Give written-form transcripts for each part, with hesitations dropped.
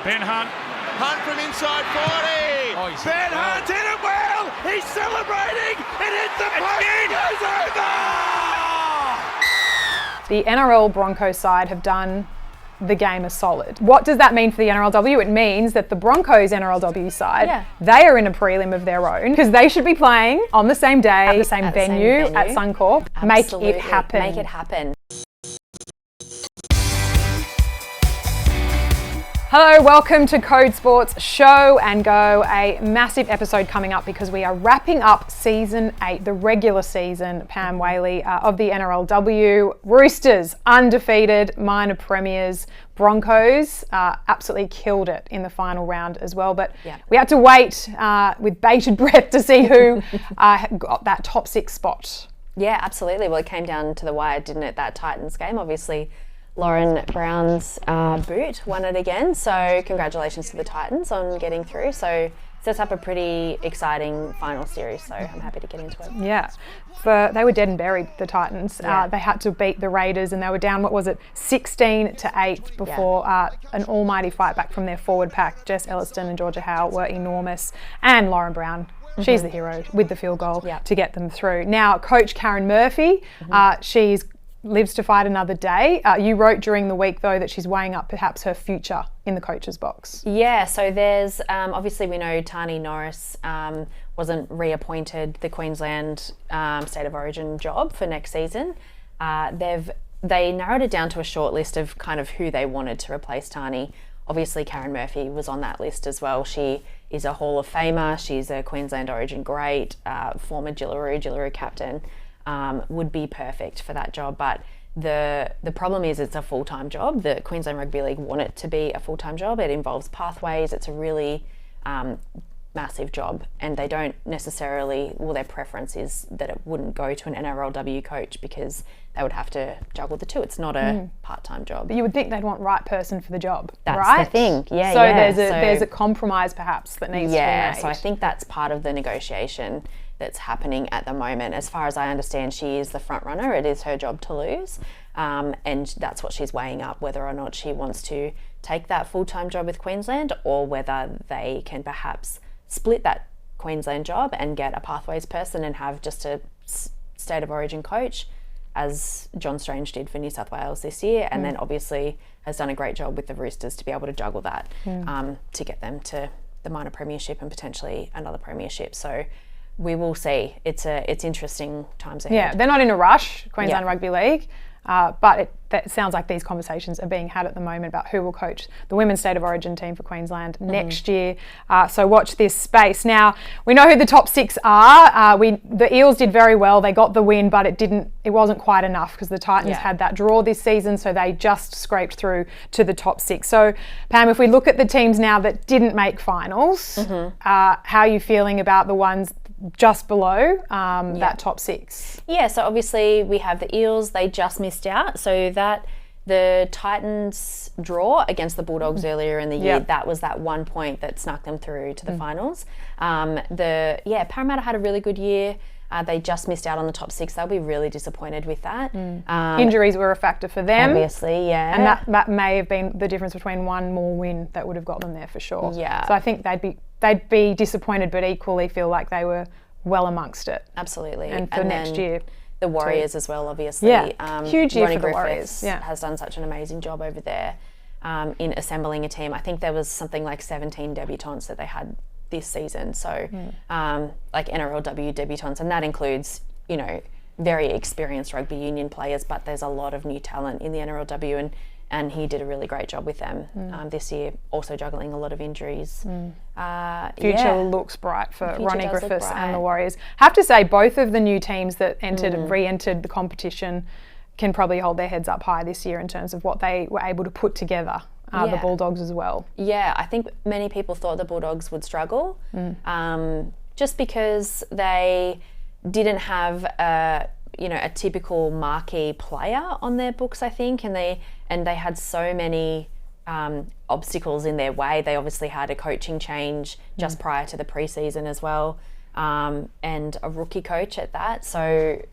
Ben Hunt. Hunt from inside 40. Oh, Ben Hunt hit it well. He's celebrating. It hits the post. It goes over. The NRL Broncos side have done the game a solid. What does that mean for the NRLW? It means that the Broncos NRLW side, they are in a prelim of their own because they should be playing on the same day, at the same venue at Suncorp. Absolutely. Make it happen. Make it happen. Hello, welcome to Code Sports Show and Go. A massive episode coming up because we are wrapping up Season 8, the regular season, Pam Whaley, of the NRLW. Roosters, undefeated, minor premiers. Broncos absolutely killed it in the final round as well. But we had to wait with bated breath to see who got that top 6 spot. Yeah, absolutely. Well, it came down to the wire, didn't it, that Titans game? Obviously, Lauren Brown's boot won it again, so congratulations to the Titans on getting through. So sets up a pretty exciting final series, so I'm happy to get into it. Yeah, they were dead and buried, the Titans. They had to beat the Raiders and they were down, 16-8 before an almighty fight back from their forward pack. Jess Elliston and Georgia Howe were enormous, and Lauren Brown. She's the hero with the field goal to get them through. Now, Coach Tarryn Murphy, she's lives to fight another day. You wrote during the week, though, that she's weighing up perhaps her future in the coach's box. Yeah, so there's, obviously we know Tani Norris wasn't reappointed the Queensland State of Origin job for next season. They narrowed it down to a short list of kind of who they wanted to replace Tani. Obviously, Karen Murphy was on that list as well. She is a Hall of Famer. She's a Queensland Origin great, former Jillaroos captain. Would be perfect for that job, but the problem is it's a full-time job. The Queensland Rugby League want it to be a full-time job. It involves pathways. It's a really massive job, and they don't necessarily, well, their preference is that it wouldn't go to an NRLW coach because they would have to juggle the two. It's not a part-time job. But you would think they'd want right person for the job, that's right? The thing, yeah. So there's a compromise perhaps that needs to be made. Yeah, so I think that's part of the negotiation that's happening at the moment. As far as I understand, she is the front runner. It is her job to lose, and that's what she's weighing up, whether or not she wants to take that full-time job with Queensland or whether they can perhaps split that Queensland job and get a pathways person and have just a State of Origin coach, as John Strange did for New South Wales this year, and then obviously has done a great job with the Roosters to be able to juggle that to get them to the minor premiership and potentially another premiership. So we will see. It's interesting times ahead. Yeah, they're not in a rush, Queensland Rugby League, but it sounds like these conversations are being had at the moment about who will coach the Women's State of Origin team for Queensland next year. So watch this space. Now, we know who the top 6 are. The Eels did very well. They got the win, but it wasn't quite enough because the Titans had that draw this season, so they just scraped through to the top 6. So, Pam, if we look at the teams now that didn't make finals, how are you feeling about the ones just below that top 6? Yeah, so obviously we have the Eels. They just missed out. So that the Titans draw against the Bulldogs earlier in the year, that was that 1 point that snuck them through to the finals. Parramatta had a really good year. They just missed out on the top 6. They'll be really disappointed with that. Injuries were a factor for them. Obviously, yeah. And that may have been the difference between one more win that would have got them there for sure. Yeah. So I think they'd be disappointed, but equally feel like they were well amongst it. Absolutely. And for next year. The Warriors as well, obviously. Yeah, huge year Ronnie for the Griffiths Warriors. Yeah. has done such an amazing job over there in assembling a team. I think there was something like 17 debutants that they had this season. So like NRLW debutants, and that includes, very experienced rugby union players, but there's a lot of new talent in the NRLW, and he did a really great job with them this year, also juggling a lot of injuries. Future looks bright for Ronnie Griffiths and the Warriors. Have to say, both of the new teams that entered and re-entered the competition can probably hold their heads up high this year in terms of what they were able to put together. The Bulldogs as well. Yeah, I think many people thought the Bulldogs would struggle just because they didn't have a typical marquee player on their books, I think, and they had so many obstacles in their way. They obviously had a coaching change just prior to the preseason as well, and a rookie coach at that. So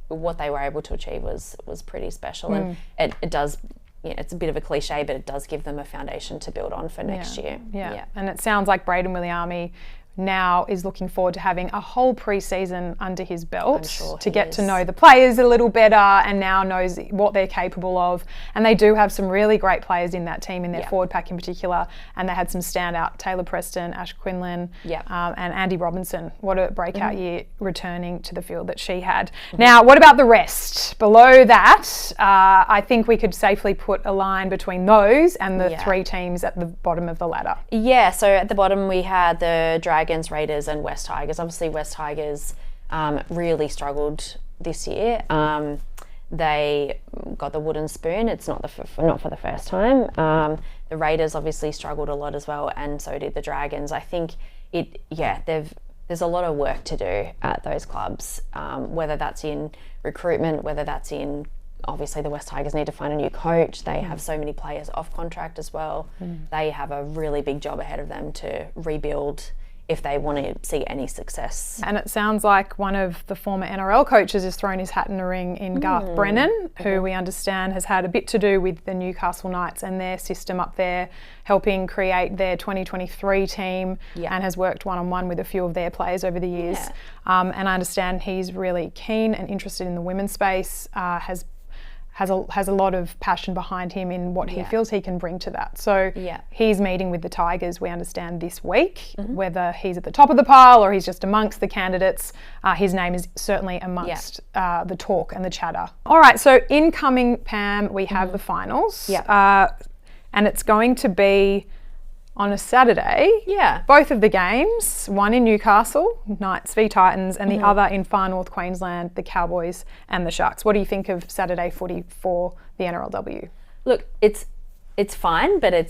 what they were able to achieve was pretty special, and it does it's a bit of a cliche, but it does give them a foundation to build on for next year. Yeah. And it sounds like Braden Williami now is looking forward to having a whole pre-season under his belt to get to know the players a little better, and now knows what they're capable of. And they do have some really great players in that team, in their forward pack in particular, and they had some standout: Taylor Preston, Ash Quinlan, and Andy Robinson. What a breakout year returning to the field that she had. Now, what about the rest? Below that, I think we could safely put a line between those and the three teams at the bottom of the ladder. Yeah, so at the bottom we had the Dragons, Raiders and West Tigers. Obviously West Tigers really struggled this year. They got the wooden spoon. It's not for the first time. The Raiders obviously struggled a lot as well, and so did the Dragons. I think there's a lot of work to do at those clubs, whether that's in recruitment, whether that's in, obviously the West Tigers need to find a new coach. They have so many players off contract as well. They have a really big job ahead of them to rebuild if they want to see any success. And it sounds like one of the former NRL coaches has thrown his hat in the ring in Garth Brennan, who we understand has had a bit to do with the Newcastle Knights and their system up there, helping create their 2023 team, and has worked one-on-one with a few of their players over the years. And I understand he's really keen and interested in the women's space, has a lot of passion behind him in what he feels he can bring to that. So he's meeting with the Tigers, we understand, this week. Whether he's at the top of the pile or he's just amongst the candidates, his name is certainly amongst the talk and the chatter. All right, so incoming, Pam, we have the finals. And it's going to be on a Saturday. Both of the games, one in Newcastle, Knights v Titans, and the other in Far North Queensland, the Cowboys and the Sharks. What do you think of Saturday footy for the NRLW? Look, it's fine, but I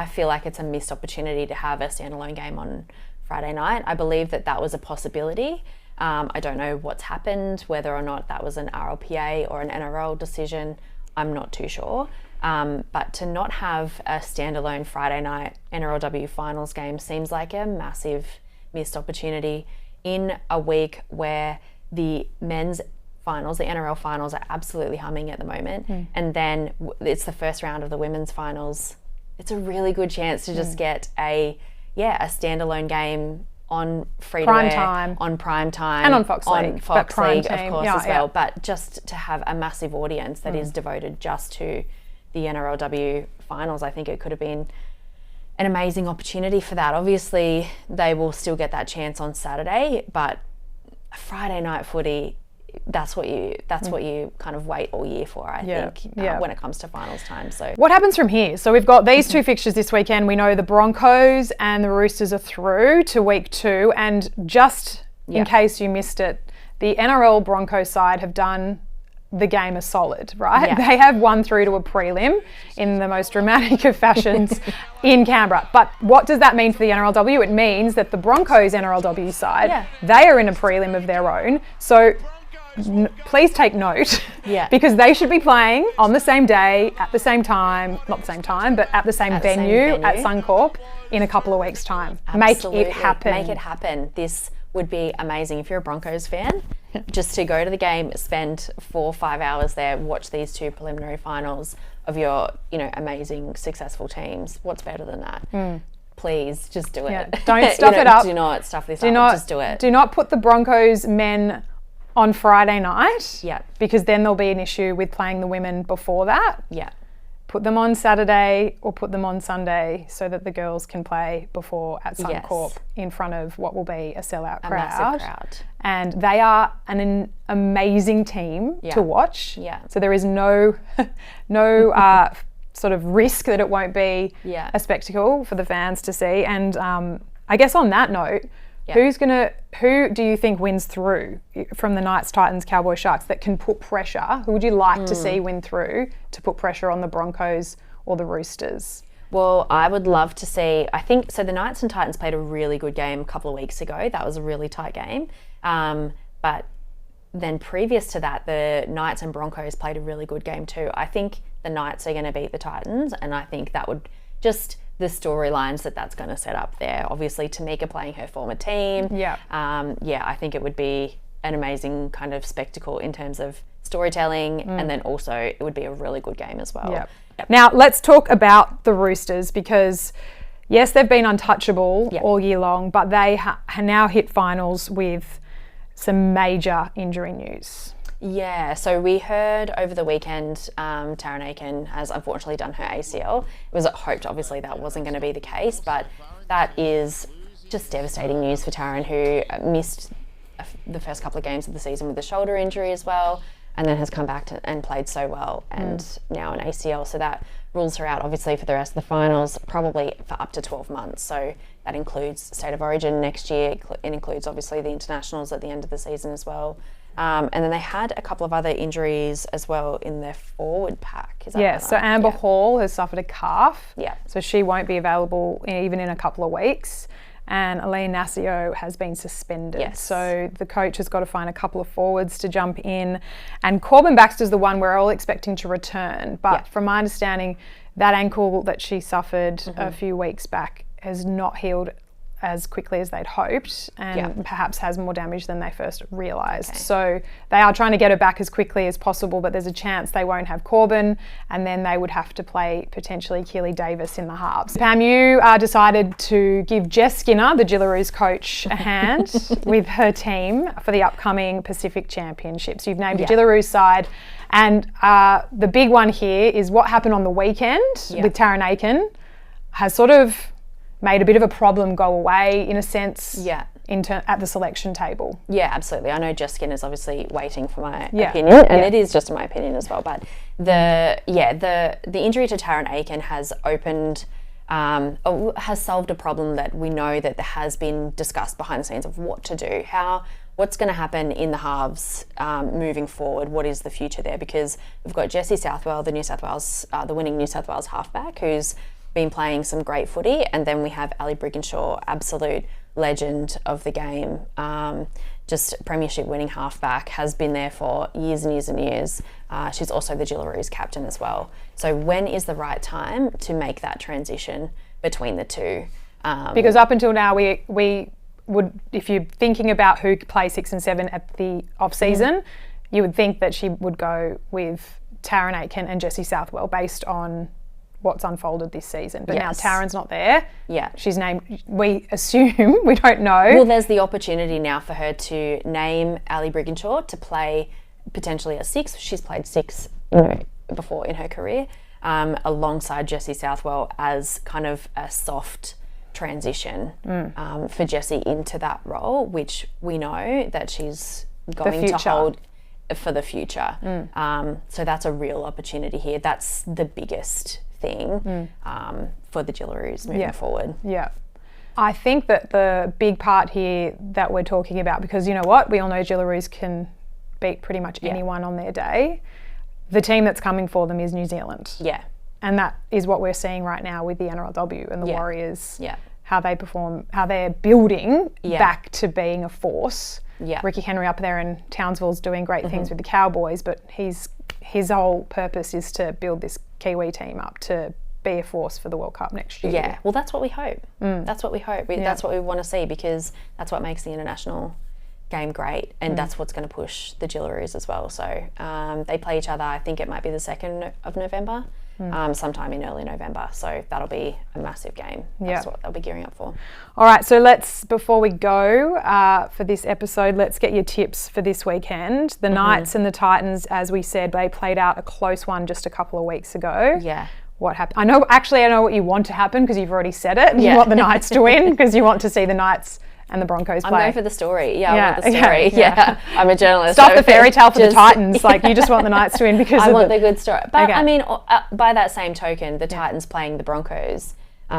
feel like it's a missed opportunity to have a standalone game on Friday night. I believe that was a possibility. I don't know what's happened, whether or not that was an RLPA or an NRL decision. I'm not too sure. But to not have a standalone Friday night NRLW finals game seems like a massive missed opportunity in a week where the men's finals, the NRL finals, are absolutely humming at the moment. And then it's the first round of the women's finals. It's a really good chance to just get a standalone game on free-to-air, on prime time, and on Fox League, of course, as well. But just to have a massive audience that is devoted just to the NRLW finals, I think it could have been an amazing opportunity for that. Obviously, they will still get that chance on Saturday, but Friday night footy, that's what you kind of wait all year for, I think, when it comes to finals time. So what happens from here? So we've got these two fixtures this weekend. We know the Broncos and the Roosters are through to week 2, and just in case you missed it, the NRL Broncos side have done the game a solid, right? They have won through to a prelim in the most dramatic of fashions in Canberra. But what does that mean for the NRLW? It means that the Broncos NRLW side, they are in a prelim of their own. So please take note, because they should be playing on the same day, at the same time, not the same time, but at the same venue at Suncorp in a couple of weeks' time. Absolutely. Make it happen. Make it happen. This would be amazing if you're a Broncos fan, just to go to the game, spend 4 or 5 hours there, watch these two preliminary finals of your, amazing, successful teams. What's better than that? Please, just do it. Don't stuff it up. Do not stuff this up. Just do it. Do not put the Broncos men on Friday night. Because then there'll be an issue with playing the women before that. Put them on Saturday or put them on Sunday so that the girls can play before at Suncorp in front of what will be a sellout crowd. A massive crowd. And they are an amazing team to watch. So there is no sort of risk that it won't be a spectacle for the fans to see. And I guess on that note, who do you think wins through from the Knights, Titans, Cowboys, Sharks that can put pressure? Who would you like to see win through to put pressure on the Broncos or the Roosters? Well, I would love to see, I think, so the Knights and Titans played a really good game a couple of weeks ago. That was a really tight game. But then previous to that, the Knights and Broncos played a really good game too. I think the Knights are going to beat the Titans, and I think that would just the storylines that's going to set up there. Obviously, Tamika playing her former team. I think it would be an amazing kind of spectacle in terms of storytelling, and then also it would be a really good game as well. Yep. Now let's talk about the Roosters, because yes, they've been untouchable all year long, but they now hit finals with some major injury news. Yeah, so we heard over the weekend Tarryn Aiken has unfortunately done her ACL. It was hoped, obviously, that wasn't going to be the case, but that is just devastating news for Tarryn, who missed the first couple of games of the season with a shoulder injury as well, and then has come back and played so well, and now an ACL. So that rules her out, obviously, for the rest of the finals, probably for up to 12 months. So that includes State of Origin next year. It includes, obviously, the internationals at the end of the season as well. And then they had a couple of other injuries as well in their forward pack. Is that right? So Amber Hall has suffered a calf. Yeah. So she won't be available even in a couple of weeks. And Aline Nassio has been suspended. Yes. So the coach has got to find a couple of forwards to jump in. And Corbin Baxter's the one we're all expecting to return. But from my understanding, that ankle that she suffered a few weeks back has not healed as quickly as they'd hoped, and perhaps has more damage than they first realised. So they are trying to get her back as quickly as possible, but there's a chance they won't have Corbin, and then they would have to play potentially Keely Davis in the halves. Pam, you decided to give Jess Skinner, the Jillaroos coach, a hand with her team for the upcoming Pacific Championships. You've named the Jillaroos side, and the big one here is what happened on the weekend with Tarryn Aiken has sort of made a bit of a problem go away, in a sense, at the selection table. Yeah, absolutely. I know Jess Skinner's obviously waiting for my opinion, and it is just my opinion as well. But the injury to Tarryn Aiken has opened, has solved a problem that we know that has been discussed behind the scenes of what to do, what's going to happen in the halves moving forward. What is the future there? Because we've got Jessie Southwell, the winning New South Wales halfback, who's been playing some great footy, and then we have Ali Brigginshaw, absolute legend of the game, just premiership winning halfback, has been there for years and years and years. She's also the Jillaroos captain as well. So when is the right time to make that transition between the two? Because up until now, we would, if you're thinking about who could play 6 and 7 at the off season, you would think that she would go with Tarryn Aiken and Jessie Southwell based on what's unfolded this season. But now Tarryn's not there. Yeah. She's named, we assume, we don't know. Well, there's the opportunity now for her to name Ali Brigginshaw to play potentially a 6. She's played 6 before in her career, alongside Jessie Southwell as kind of a soft transition for Jessie into that role, which we know that she's going to hold for the future. So that's a real opportunity here. That's the biggest thing for the Jillaroos moving forward. Yeah. I think that the big part here that we're talking about, because you know what, we all know Jillaroos can beat pretty much anyone on their day. The team that's coming for them is New Zealand. Yeah. And that is what we're seeing right now with the NRLW and the Warriors. Yeah. How they perform, how they're building back to being a force. Yeah. Ricky Henry up there in Townsville's doing great things with the Cowboys, but his whole purpose is to build this Kiwi team up to be a force for the World Cup next year. Yeah, well, that's what we hope. That's what we hope. That's what we want to see, because that's what makes the international game great, and that's what's going to push the Jillaroos as well. So they play each other, I think it might be the 2nd of November, sometime in early November. So that'll be a massive game. That's what they'll be gearing up for. All right, so before we go for this episode, let's get your tips for this weekend. The Knights and the Titans, as we said, they played out a close one just a couple of weeks ago. Yeah. What happened? I know what you want to happen, because you've already said it. You want the Knights to win, because you want to see the Knights and the Broncos play. I'm going for the story. I want the story. Yeah. I'm a journalist. Stop the fairy tale for the Titans. Like, you just want the Knights to win because I want the good story. But I mean, by that same token, the Titans playing the Broncos in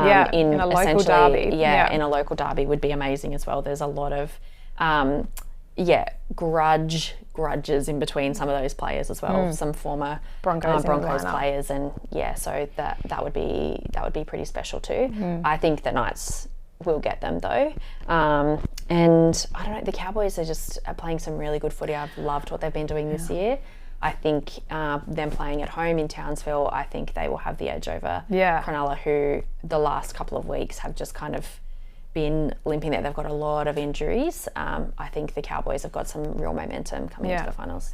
a local derby. In a local derby would be amazing as well. There's a lot of grudges in between some of those players as well. Some former Broncos players, and so that would be pretty special too. I think the Knights will get them though, and I don't know, the Cowboys are just playing some really good footy. I've loved what they've been doing this year. I think them playing at home in Townsville, I think they will have the edge over Cronulla, who the last couple of weeks have just kind of been limping there. They've got a lot of injuries. I think the Cowboys have got some real momentum coming into the finals.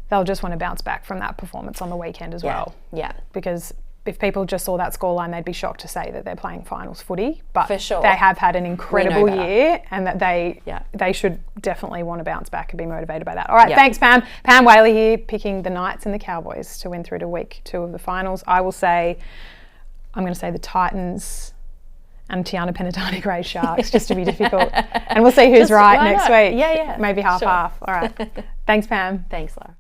They'll just want to bounce back from that performance on the weekend as well. Yeah. Because if people just saw that scoreline, they'd be shocked to say that they're playing finals footy. But for sure, they have had an incredible year, and that they should definitely want to bounce back and be motivated by that. All right, thanks, Pam. Pam Whaley here, picking the Knights and the Cowboys to win through to week 2 of the finals. I'm going to say the Titans and Tiana Penatani Grey Sharks, just to be difficult. And we'll see who's right next week. Yeah. Maybe half-half. All right. Thanks, Pam. Thanks, Lara.